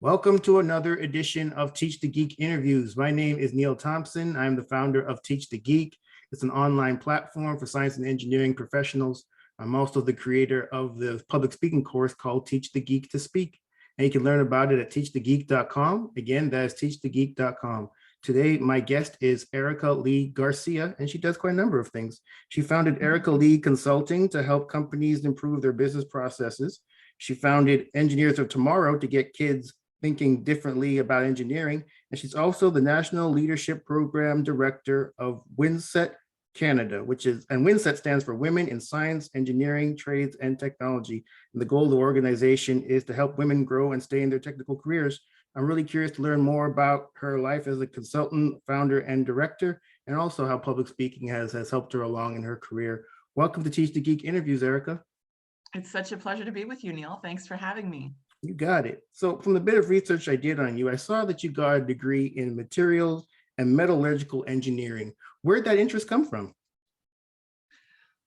Welcome to another edition of Teach the Geek interviews. My name is Neil Thompson. I'm the founder of Teach the Geek. It's an online platform for science and engineering professionals. I'm also the creator of the public speaking course called Teach the Geek to Speak. And you can learn about it at teachthegeek.com. Again, that is teachthegeek.com. Today, my guest is Erica Lee Garcia, and she does quite a number of things. She founded Erica Lee Consulting to help companies improve their business processes. She founded Engineers of Tomorrow to get kids thinking differently about engineering. And she's also the National Leadership Program Director of WinSETT Canada, and WinSETT stands for Women in Science, Engineering, Trades, and Technology. And the goal of the organization is to help women grow and stay in their technical careers. I'm really curious to learn more about her life as a consultant, founder, and director, and also how public speaking has helped her along in her career. Welcome to Teach the Geek interviews, Erica. It's such a pleasure to be with you, Neil. Thanks for having me. You got it. So from the bit of research I did on you, I saw that you got a degree in materials and metallurgical engineering. Where'd that interest come from?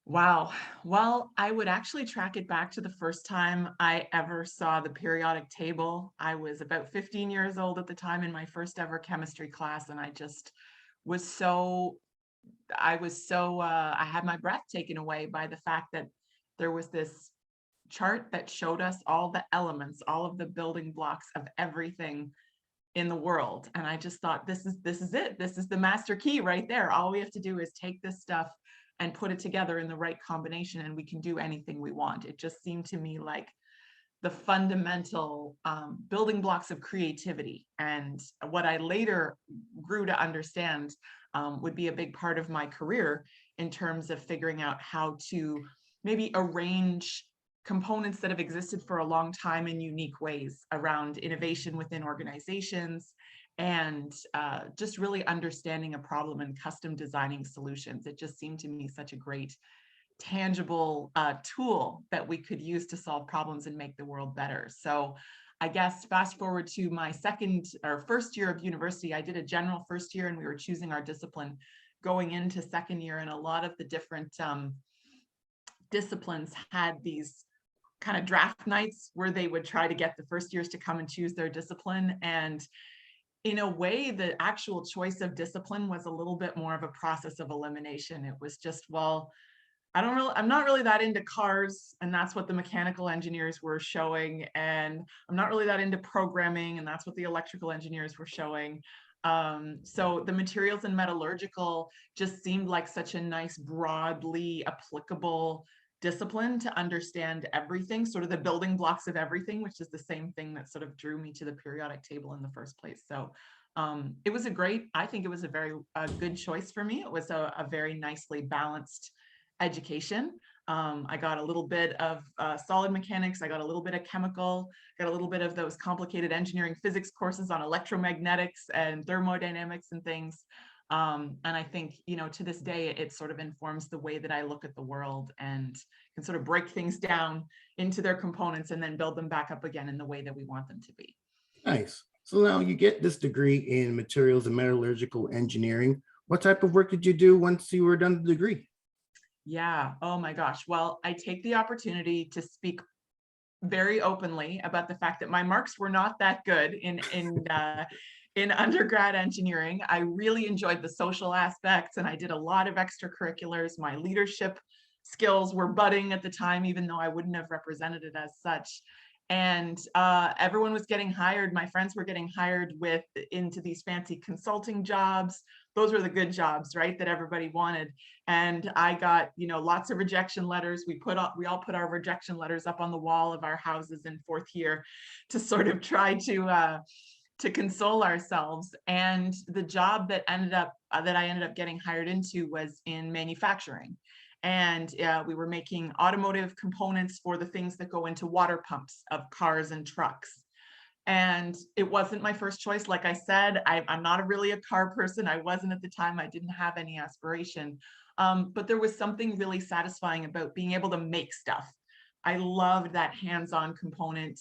Wow. Well, I would actually track it back to the first time I ever saw the periodic table. I was about 15 years old at the time in my first ever chemistry class, and I just was I had my breath taken away by the fact that there was this chart that showed us all the elements, all of the building blocks of everything in the world. And I just thought, this is it. This is the master key right there. All we have to do is take this stuff and put it together in the right combination, and we can do anything we want. It just seemed to me like the fundamental building blocks of creativity. And what I later grew to understand would be a big part of my career in terms of figuring out how to maybe arrange components that have existed for a long time in unique ways around innovation within organizations and just really understanding a problem and custom designing solutions. It just seemed to me such a great tangible tool that we could use to solve problems and make the world better. So I guess fast forward to my first year of university, I did a general first year and we were choosing our discipline going into second year, and a lot of the different disciplines had these kind of draft nights where they would try to get the first years to come and choose their discipline. And in a way, the actual choice of discipline was a little bit more of a process of elimination. It was just, well, I'm not really that into cars, and that's what the mechanical engineers were showing. And I'm not really that into programming, and that's what the electrical engineers were showing. So the materials and metallurgical just seemed like such a nice, broadly applicable discipline to understand everything, sort of the building blocks of everything, which is the same thing that sort of drew me to the periodic table in the first place. So it was I think it was a very good choice for me. It was a very nicely balanced education. I got a little bit of solid mechanics, I got a little bit of chemical, got a little bit of those complicated engineering physics courses on electromagnetics and thermodynamics and things. And I think, to this day, it sort of informs the way that I look at the world and can sort of break things down into their components and then build them back up again in the way that we want them to be. Nice. So now you get this degree in materials and metallurgical engineering. What type of work did you do once you were done with the degree? Yeah. Oh my gosh. Well, I take the opportunity to speak very openly about the fact that my marks were not that good in undergrad engineering. I really enjoyed the social aspects and I did a lot of extracurriculars. My leadership skills were budding at the time, even though I wouldn't have represented it as such. And everyone was getting hired. My friends were getting hired into these fancy consulting jobs. Those were the good jobs, right, that everybody wanted. And I got, lots of rejection letters. We all put our rejection letters up on the wall of our houses in fourth year to sort of try to console ourselves. And the job that I ended up getting hired into was in manufacturing. And we were making automotive components for the things that go into water pumps of cars and trucks. And it wasn't my first choice. Like I said, I'm not really a car person. I wasn't at the time. I didn't have any aspiration. But there was something really satisfying about being able to make stuff. I loved that hands-on component.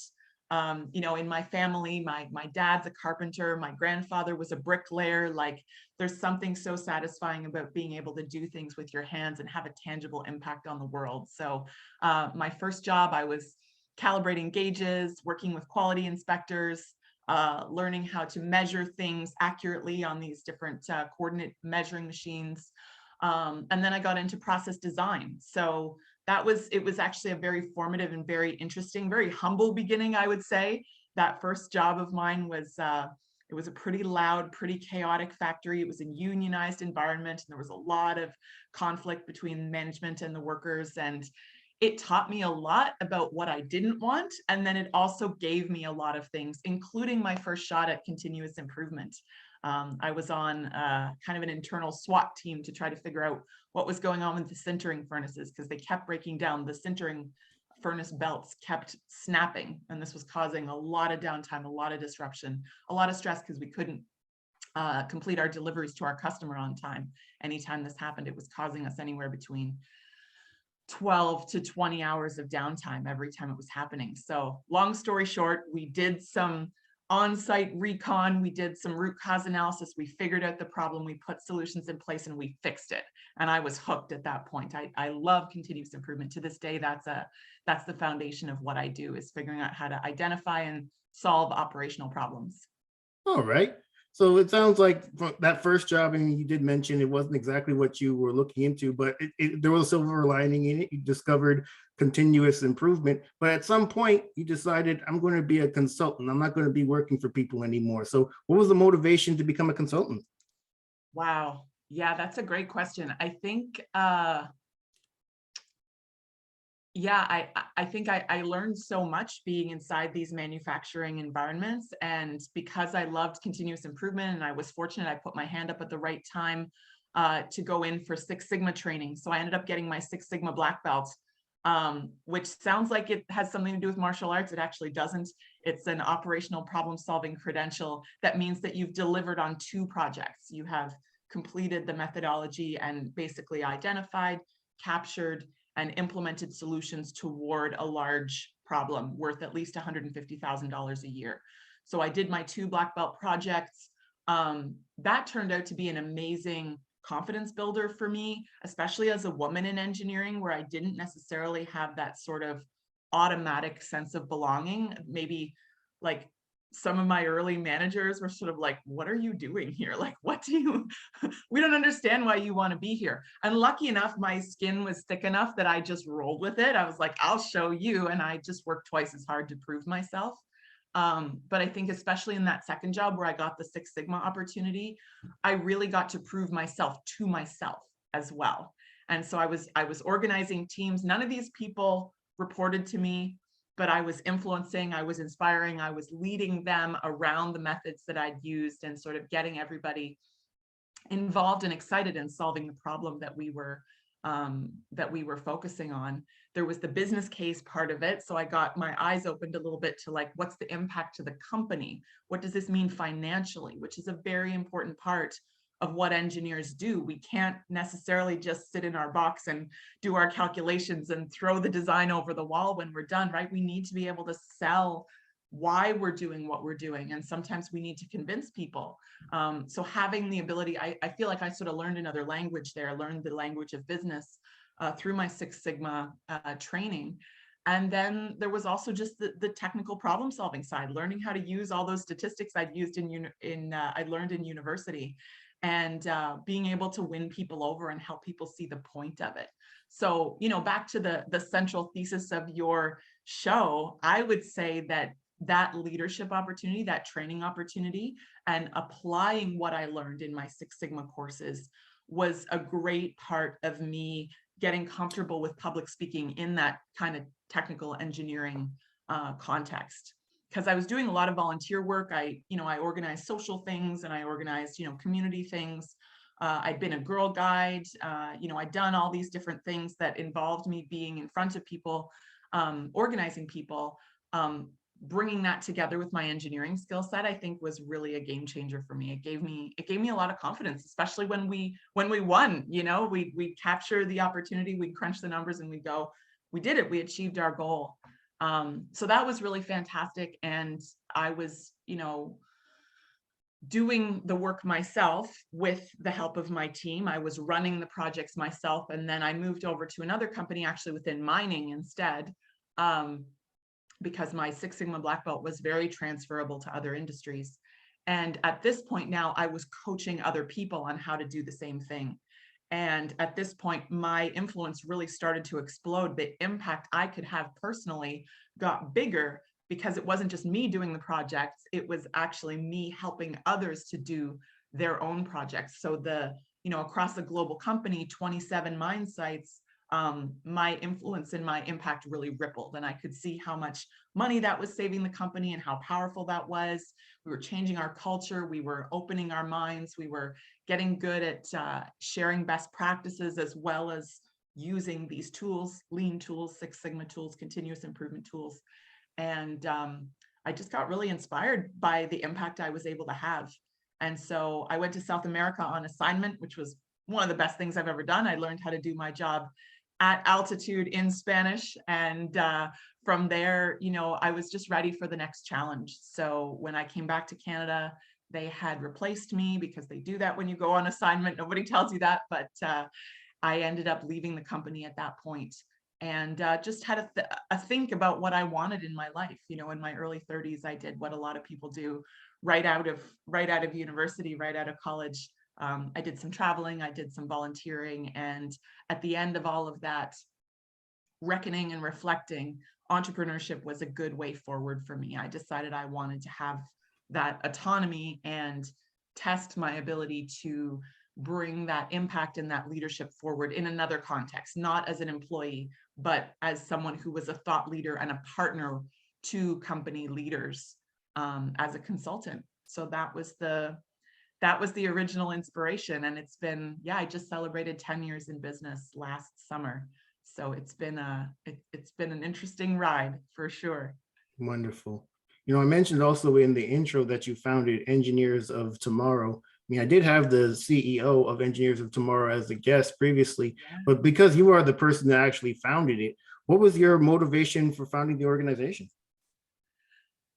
In my family, my dad's a carpenter, my grandfather was a bricklayer. Like there's something so satisfying about being able to do things with your hands and have a tangible impact on the world. So my first job, I was calibrating gauges, working with quality inspectors, learning how to measure things accurately on these different coordinate measuring machines. And then I got into process design. So it was actually a very formative and very interesting, very humble beginning, I would say. That first job of mine was, it was a pretty loud, pretty chaotic factory. It was a unionized environment, and there was a lot of conflict between management and the workers. And it taught me a lot about what I didn't want. And then it also gave me a lot of things, including my first shot at continuous improvement. I was on kind of an internal SWAT team to try to figure out what was going on with the sintering furnaces, because they kept breaking down. The sintering furnace belts kept snapping, and this was causing a lot of downtime, a lot of disruption, a lot of stress, because we couldn't complete our deliveries to our customer on time. Anytime this happened, it was causing us anywhere between 12 to 20 hours of downtime every time it was happening. So long story short, we did some on-site recon, we did some root cause analysis, we figured out the problem, we put solutions in place, and we fixed it. And I was hooked at that point. I love continuous improvement. To this day, that's the foundation of what I do, is figuring out how to identify and solve operational problems. All right. So it sounds like from that first job, and you did mention it wasn't exactly what you were looking into, but there was a silver lining in it. You discovered continuous improvement, but at some point you decided, I'm going to be a consultant. I'm not going to be working for people anymore. So what was the motivation to become a consultant? Wow. Yeah, that's a great question. I think, yeah, I think I learned so much being inside these manufacturing environments. And because I loved continuous improvement, and I was fortunate, I put my hand up at the right time to go in for Six Sigma training. So I ended up getting my Six Sigma black belt, which sounds like it has something to do with martial arts. It actually doesn't. It's an operational problem solving credential that means that you've delivered on 2 projects. You have completed the methodology and basically identified, captured, and implemented solutions toward a large problem worth at least $150,000 a year. So I did my 2 black belt projects. That turned out to be an amazing confidence builder for me, especially as a woman in engineering, where I didn't necessarily have that sort of automatic sense of belonging. Maybe like some of my early managers were sort of like, what are you doing here? Like, what do you, we don't understand why you want to be here. And lucky enough, my skin was thick enough that I just rolled with it. I was like, I'll show you. And I just worked twice as hard to prove myself. But I think especially in that second job where I got the Six Sigma opportunity, I really got to prove myself to myself as well. And so I was organizing teams. None of these people reported to me, but I was influencing, I was inspiring, I was leading them around the methods that I'd used, and sort of getting everybody involved and excited in solving the problem that we were focusing on. There was the business case part of it. So I got my eyes opened a little bit to like, what's the impact to the company? What does this mean financially? Which is a very important part of what engineers do. We can't necessarily just sit in our box and do our calculations and throw the design over the wall when we're done, right? We need to be able to sell why we're doing what we're doing. And sometimes we need to convince people. So having the ability, I feel like I sort of learned another language there, learned the language of business through my Six Sigma training. And then there was also just the technical problem solving side, learning how to use all those statistics I'd used I learned in university, and being able to win people over and help people see the point of it. So, you know, back to the central thesis of your show, I would say that leadership opportunity, that training opportunity, and applying what I learned in my Six Sigma courses was a great part of me getting comfortable with public speaking in that kind of technical engineering context. Because I was doing a lot of volunteer work. I organized social things, and I organized, community things. I'd been a Girl Guide. I'd done all these different things that involved me being in front of people, organizing people. Bringing that together with my engineering skill set, I think, was really a game changer for me. It gave me a lot of confidence, especially when we won. We capture the opportunity, we crunch the numbers, and we go, we did it. We achieved our goal. So that was really fantastic. And I was, doing the work myself with the help of my team. I was running the projects myself. And then I moved over to another company, actually within mining instead. because my Six Sigma black belt was very transferable to other industries. And at this point now, I was coaching other people on how to do the same thing. And at this point, my influence really started to explode. The impact I could have personally got bigger because it wasn't just me doing the projects, it was actually me helping others to do their own projects. So across the global company, 27 mine sites, my influence and my impact really rippled, and I could see how much money that was saving the company and how powerful that was. We were changing our culture, we were opening our minds, we were getting good at sharing best practices, as well as using these tools, lean tools, Six Sigma tools, continuous improvement tools. And I just got really inspired by the impact I was able to have. And so I went to South America on assignment, which was one of the best things I've ever done. I learned how to do my job at altitude in Spanish. And from there, I was just ready for the next challenge. So when I came back to Canada, they had replaced me, because they do that when you go on assignment. Nobody tells you that, but I ended up leaving the company at that point, and just had a think about what I wanted in my life. In my early 30s, I did what a lot of people do right out of university, right out of college. I did some traveling, I did some volunteering, and at the end of all of that reckoning and reflecting, entrepreneurship was a good way forward for me. I decided I wanted to have that autonomy and test my ability to bring that impact and that leadership forward in another context, not as an employee, but as someone who was a thought leader and a partner to company leaders, as a consultant. So that was the original inspiration. And it's been, I just celebrated 10 years in business last summer. So it's been an interesting ride for sure. Wonderful. I mentioned also in the intro that you founded Engineers of Tomorrow. I did have the CEO of Engineers of Tomorrow as a guest previously, but because you are the person that actually founded it, what was your motivation for founding the organization?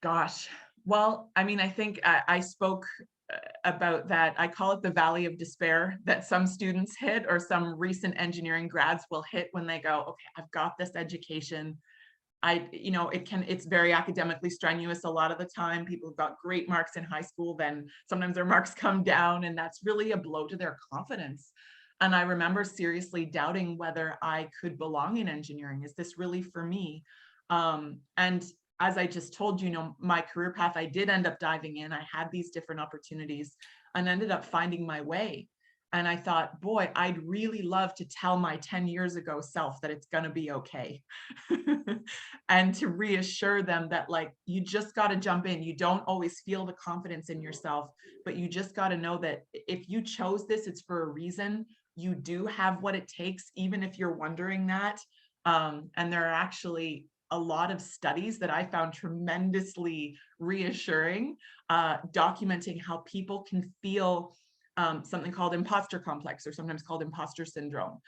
Gosh, well, I think I spoke about that. I call it the valley of despair that some students hit, or some recent engineering grads will hit, when they go, okay, I've got this education. It's very academically strenuous a lot of the time. People have got great marks in high school, then sometimes their marks come down, and that's really a blow to their confidence. And I remember seriously doubting whether I could belong in engineering. Is this really for me? And as I just told you, my career path, I did end up diving in. I had these different opportunities and ended up finding my way. And I thought, boy, I'd really love to tell my 10 years ago self that it's going to be okay. And to reassure them that, you just got to jump in. You don't always feel the confidence in yourself, but you just got to know that if you chose this, it's for a reason. You do have what it takes, even if you're wondering that. And there are actually a lot of studies that I found tremendously reassuring, documenting how people can feel something called imposter complex, or sometimes called imposter syndrome.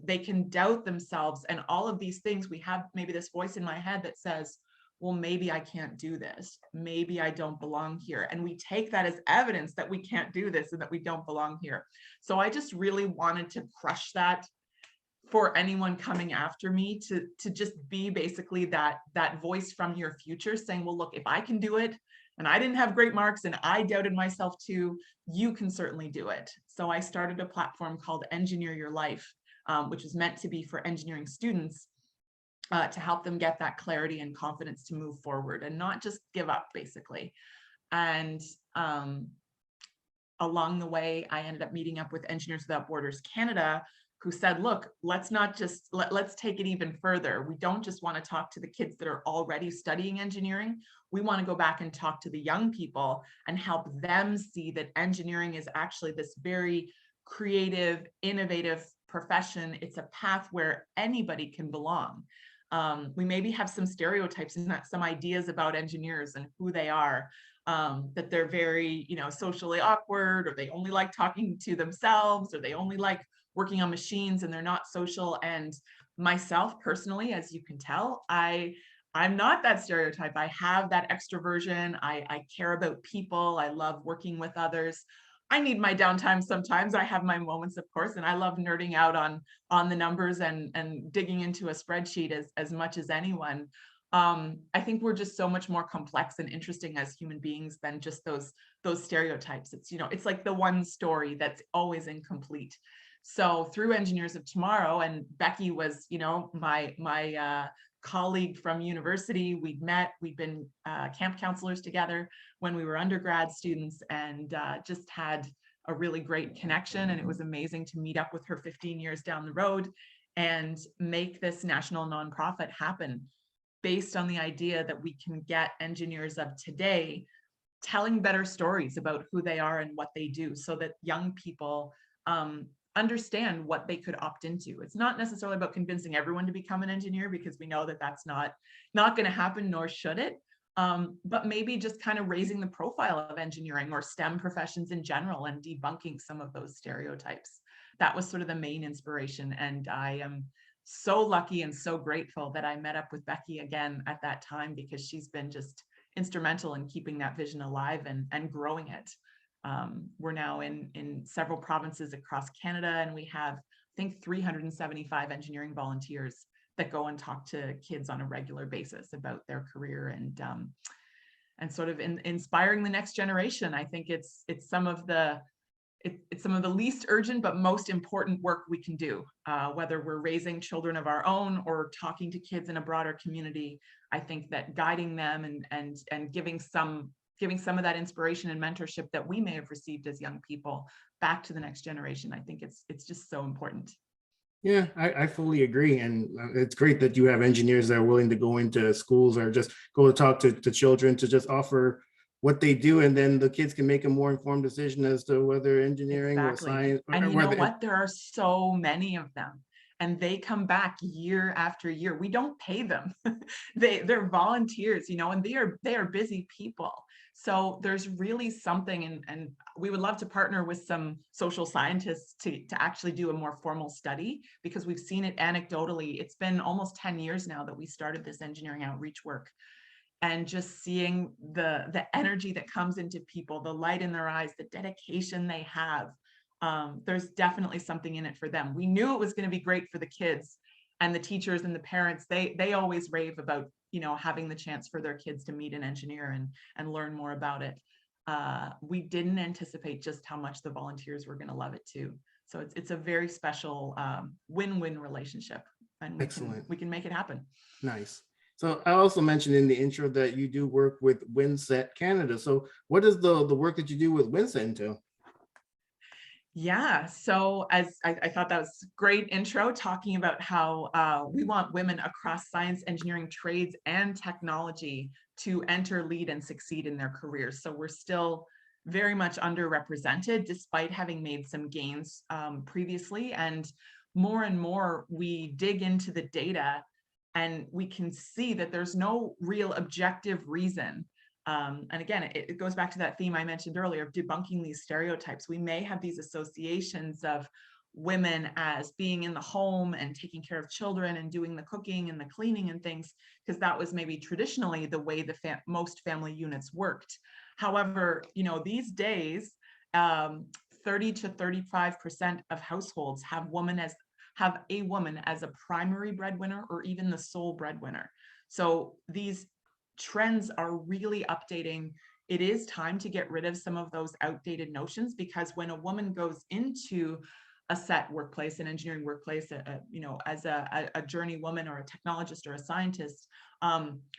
They can doubt themselves, and all of these things. We have maybe this voice in my head that says, well, maybe I can't do this. Maybe I don't belong here. And we take that as evidence that we can't do this and that we don't belong here. So I just really wanted to crush that for anyone coming after me, to just be basically that voice from your future saying, well, look, if I can do it, and I didn't have great marks, and I doubted myself too, you can certainly do it. So I started a platform called Engineer Your Life, which is meant to be for engineering students, to help them get that clarity and confidence to move forward and not just give up, basically. And along the way, I ended up meeting up with Engineers Without Borders Canada, who said, look, let's not just, let's take it even further. We don't just want to talk to the kids that are already studying engineering. We want to go back and talk to the young people and help them see that engineering is actually this very creative, innovative profession. It's a path where anybody can belong. We maybe have some stereotypes and some ideas about engineers and who they are, that they're very, socially awkward, or they only like talking to themselves, or they only like working on machines and they're not social. And myself personally, as you can tell, I'm not that stereotype. I have that extroversion. I care about people. I love working with others. I need my downtime sometimes. I have my moments, of course, and I love nerding out on the numbers and digging into a spreadsheet as much as anyone. I think we're just so much more complex and interesting as human beings than just those stereotypes. It's, you know, it's like the one story that's always incomplete. So through Engineers of Tomorrow, and Becky was, you know, my colleague from university. We'd been camp counselors together when we were undergrad students, and just had a really great connection. And it was amazing to meet up with her 15 years down the road and make this national nonprofit happen, based on the idea that we can get engineers of today telling better stories about who they are and what they do, so that young people understand what they could opt into. It's not necessarily about convincing everyone to become an engineer, because we know that that's not going to happen, nor should it. But maybe just kind of raising the profile of engineering or STEM professions in general, and debunking some of those stereotypes. That was sort of the main inspiration. And I am so lucky and so grateful that I met up with Becky again at that time, because she's been just instrumental in keeping that vision alive and growing it. We're now in several provinces across Canada, and we have, I think, 375 engineering volunteers that go and talk to kids on a regular basis about their career, and sort of inspiring the next generation. I think it's some of the least urgent but most important work we can do, whether we're raising children of our own or talking to kids in a broader community. I think that guiding them and giving some of that inspiration and mentorship that we may have received as young people back to the next generation, I think it's just so important. Yeah, I fully agree. And it's great that you have engineers that are willing to go into schools or just go to talk to children, to just offer what they do, and then the kids can make a more informed decision as to whether engineering or science. And you know whether what? There are so many of them, and they come back year after year. We don't pay them. They're volunteers, you know, and they are busy people. So there's really something, and we would love to partner with some social scientists to actually do a more formal study, because we've seen it anecdotally. It's been almost 10 years now that we started this engineering outreach work. And just seeing the energy that comes into people, the light in their eyes, the dedication they have, there's definitely something in it for them. We knew it was going to be great for the kids, and the teachers and the parents. They always rave about, you know, having the chance for their kids to meet an engineer and learn more about it. We didn't anticipate just how much the volunteers were going to love it too. So it's a very special win-win relationship, and we can make it happen. Nice. So I also mentioned in the intro that you do work with WinSETT Canada. So what is the work that you do with WinSETT entail? Yeah, so as I thought that was a great intro, talking about how we want women across science, engineering, trades, and technology to enter, lead, and succeed in their careers. So we're still very much underrepresented, despite having made some gains previously. And more we dig into the data, and we can see that there's no real objective reason. And again, it goes back to that theme I mentioned earlier of debunking these stereotypes. We may have these associations of women as being in the home and taking care of children and doing the cooking and the cleaning and things, because that was maybe traditionally the way most family units worked. However, you know, these days, 30 to 35% of households have a woman as a primary breadwinner, or even the sole breadwinner. So these trends are really updating. It is time to get rid of some of those outdated notions, because when a woman goes into a set workplace, an engineering workplace, you know, as a journey woman or a technologist or a scientist,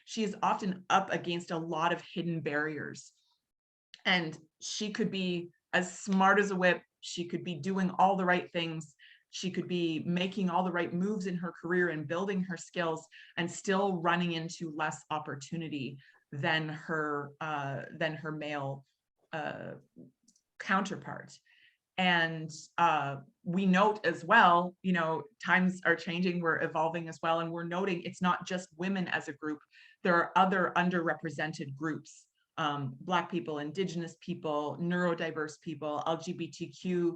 she is often up against a lot of hidden barriers. And she could be as smart as a whip. She could be doing all the right things. She could be making all the right moves in her career and building her skills, and still running into less opportunity than her male counterpart. And we note as well, you know, times are changing, we're evolving as well, and we're noting it's not just women as a group. There are other underrepresented groups, Black people, Indigenous people, neurodiverse people, LGBTQ,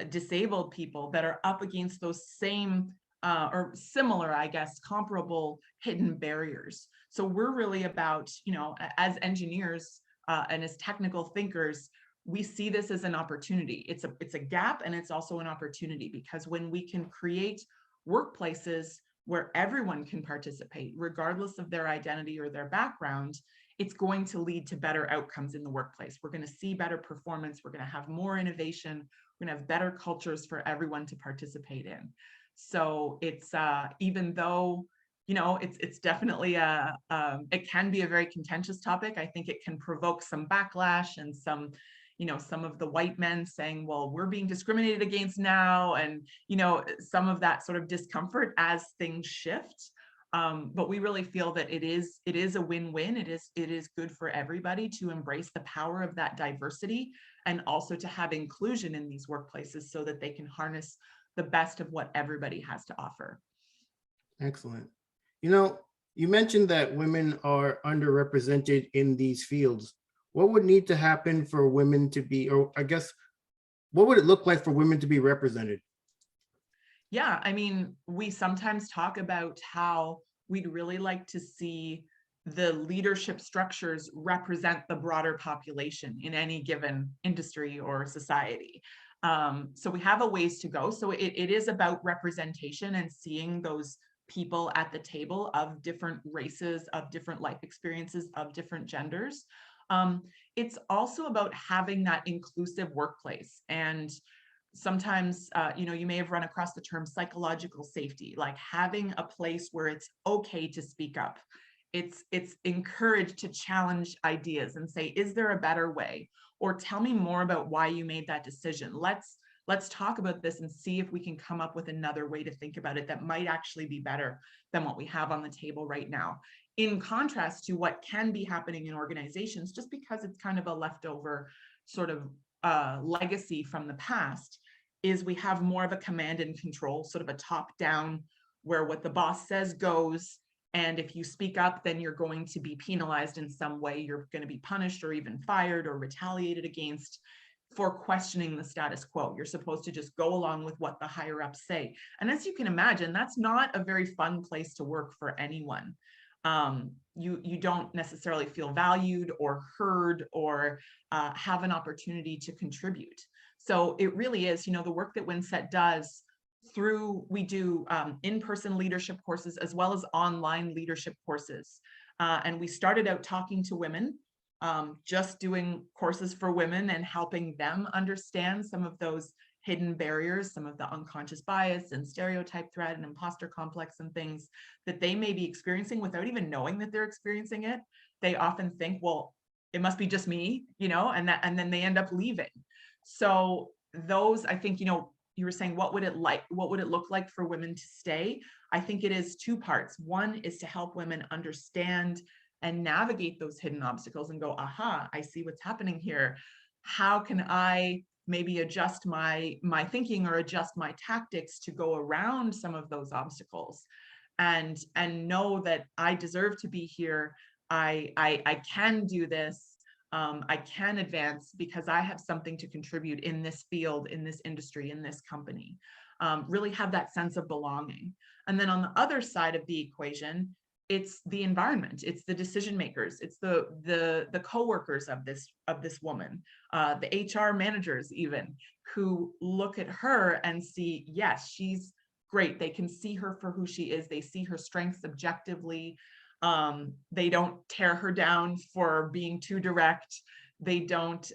disabled people, that are up against those same or similar, I guess, comparable hidden barriers. So we're really about, you know, as engineers and as technical thinkers, we see this as an opportunity. It's a gap, and it's also an opportunity, because when we can create workplaces where everyone can participate, regardless of their identity or their background, it's going to lead to better outcomes in the workplace. We're going to see better performance. We're going to have more innovation. We're going to have better cultures for everyone to participate in. So it's even though, you know, it's definitely it can be a very contentious topic. I think it can provoke some backlash and some, you know, some of the white men saying, well, we're being discriminated against now, and, you know, some of that sort of discomfort as things shift. But we really feel that it is a win-win. It is good for everybody to embrace the power of that diversity, and also to have inclusion in these workplaces so that they can harness the best of what everybody has to offer. Excellent. You know, you mentioned that women are underrepresented in these fields. What would need to happen for women to be, or I guess, what would it look like for women to be represented? Yeah, I mean, we sometimes talk about how we'd really like to see the leadership structures represent the broader population in any given industry or society. So we have a ways to go. So it is about representation and seeing those people at the table of different races, of different life experiences, of different genders. It's also about having that inclusive workplace. And sometimes, you know, you may have run across the term psychological safety, like having a place where it's okay to speak up. It's encouraged to challenge ideas and say, is there a better way? Or tell me more about why you made that decision. Let's talk about this and see if we can come up with another way to think about it that might actually be better than what we have on the table right now. In contrast to what can be happening in organizations, just because it's kind of a leftover sort of legacy from the past, is we have more of a command and control, sort of a top down, where what the boss says goes. And if you speak up, then you're going to be penalized in some way. You're going to be punished or even fired or retaliated against for questioning the status quo. You're supposed to just go along with what the higher ups say. And as you can imagine, that's not a very fun place to work for anyone. You don't necessarily feel valued or heard or have an opportunity to contribute. So it really is, you know, the work that WinSETT does we do in-person leadership courses as well as online leadership courses. And we started out talking to women, just doing courses for women and helping them understand some of those hidden barriers, some of the unconscious bias and stereotype threat and imposter complex and things that they may be experiencing without even knowing that they're experiencing it. They often think, well, it must be just me, you know, and then they end up leaving. So those, I think, you know, you were saying, what would it look like for women to stay? I think it is two parts. One is to help women understand and navigate those hidden obstacles and go, aha, I see what's happening here. How can I maybe adjust my thinking or adjust my tactics to go around some of those obstacles, and know that I deserve to be here. I can do this. I can advance because I have something to contribute in this field, in this industry, in this company. Really have that sense of belonging. And then on the other side of the equation, it's the environment, it's the decision makers, it's the co-workers of this woman, the HR managers even, who look at her and see, yes, she's great. They can see her for who she is. They see her strengths objectively. They don't tear her down for being too direct. They don't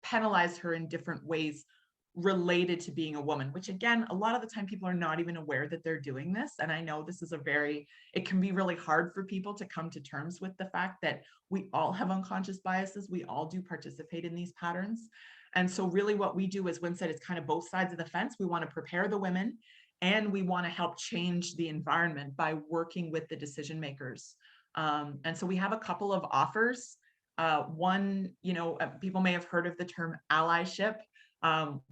penalize her in different ways related to being a woman, which again, a lot of the time people are not even aware that they're doing this. And I know this is it can be really hard for people to come to terms with the fact that we all have unconscious biases. We all do participate in these patterns. And so really what we do as WinSETT is kind of both sides of the fence. We want to prepare the women, and we want to help change the environment by working with the decision makers. And so we have a couple of offers. One, you know, people may have heard of the term allyship.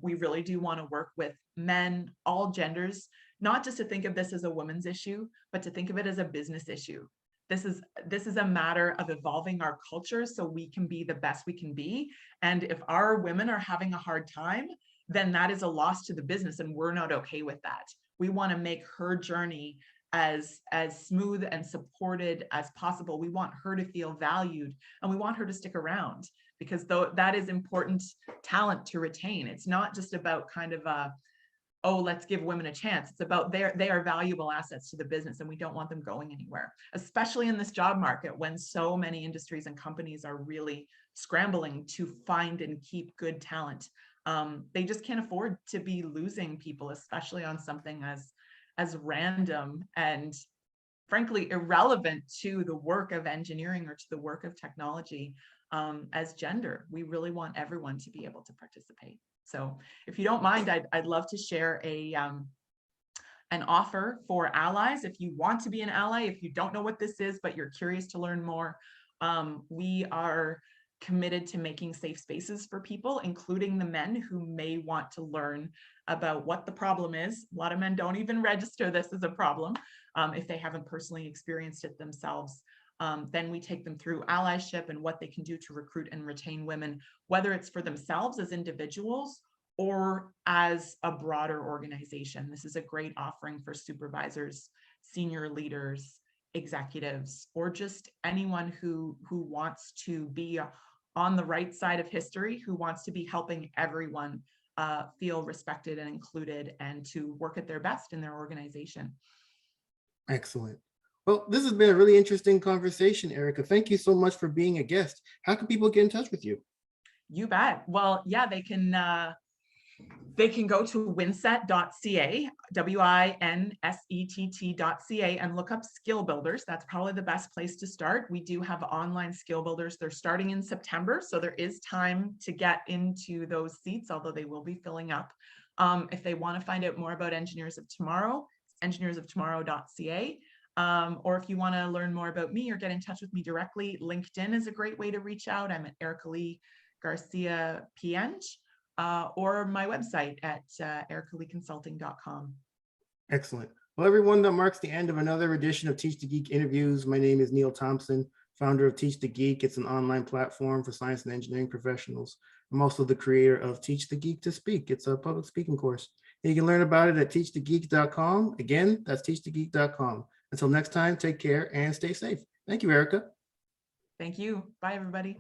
We really do want to work with men, all genders, not just to think of this as a women's issue, but to think of it as a business issue. This is a matter of evolving our culture so we can be the best we can be. And if our women are having a hard time, then that is a loss to the business, and we're not okay with that. We want to make her journey as smooth and supported as possible. We want her to feel valued, and we want her to stick around, because that is important talent to retain. It's not just about kind of oh, let's give women a chance. It's about they are valuable assets to the business, and we don't want them going anywhere, especially in this job market when so many industries and companies are really scrambling to find and keep good talent. They just can't afford to be losing people, especially on something as random and frankly irrelevant to the work of engineering or to the work of technology as gender. We really want everyone to be able to participate. So if you don't mind, I'd love to share an offer for allies. If you want to be an ally, if you don't know what this is, but you're curious to learn more, we are committed to making safe spaces for people, including the men who may want to learn about what the problem is. A lot of men don't even register this as a problem if they haven't personally experienced it themselves. Then we take them through allyship and what they can do to recruit and retain women, whether it's for themselves as individuals or as a broader organization. This is a great offering for supervisors, senior leaders, executives, or just anyone who wants to be on the right side of history, who wants to be helping everyone feel respected and included and to work at their best in their organization. Excellent. Well, this has been a really interesting conversation, Erica. Thank you so much for being a guest. How can people get in touch with you? You bet. Well, yeah, they can go to winsett.ca, winsett.ca, and look up skill builders. That's probably the best place to start. We do have online skill builders. They're starting in September, so there is time to get into those seats, although they will be filling up. If they want to find out more about Engineers of Tomorrow, engineersoftomorrow.ca. Or if you want to learn more about me or get in touch with me directly, LinkedIn is a great way to reach out. I'm at Erica Lee Garcia PN, or my website at ericaleeconsulting.com. Excellent. Well, everyone, that marks the end of another edition of Teach the Geek interviews. My name is Neil Thompson, founder of Teach the Geek. It's an online platform for science and engineering professionals. I'm also the creator of Teach the Geek to Speak. It's a public speaking course. And you can learn about it at teachthegeek.com. Again, that's teachthegeek.com. Until next time, take care and stay safe. Thank you, Erica. Thank you. Bye, everybody.